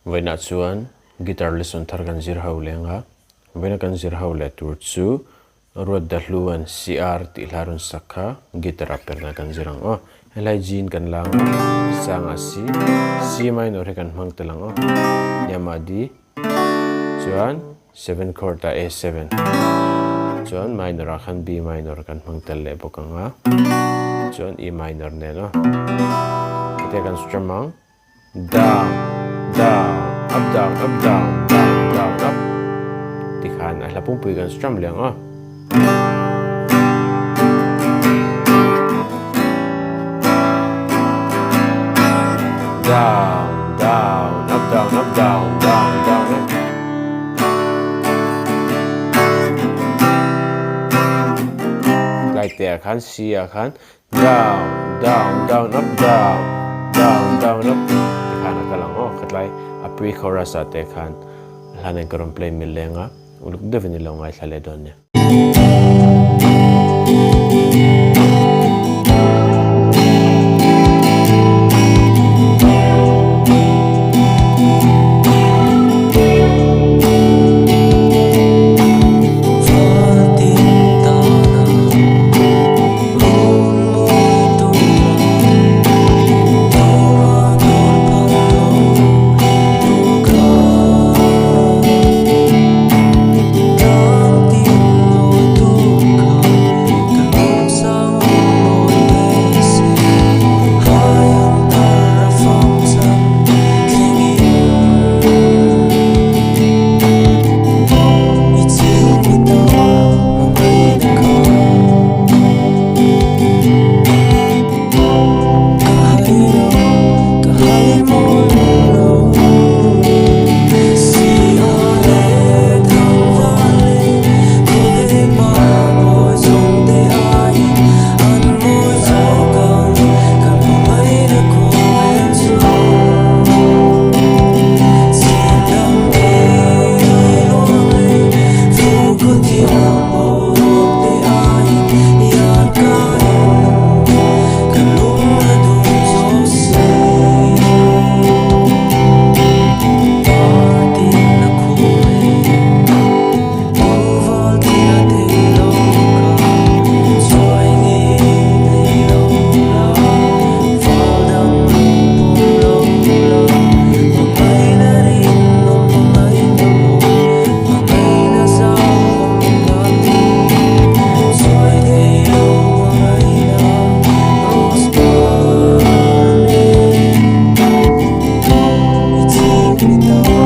Vaina chuan guitar lesson thar kan zir ho lenga vaina kan zir ho le tur chu Ruatthehlua Siar ti hlarun sakha guitar Perhdan kan zirang helai jin kan lang sanga C minor he kan hmang telang yama di chuan 7 chord a A7 chuan minor a khan B minor kan hmang tel le bokanga chuan E minor ne no ite kan strumang down down up down up down down down up tikhan a hlapung pui kan strum leng down down up down up down down down up like there khan C a khan down down down up down down down up tikhan a kalang khatlai a pre chorus a te khan hlanen karon play milenga uluk devini lo ngai thlale don ne Take me down.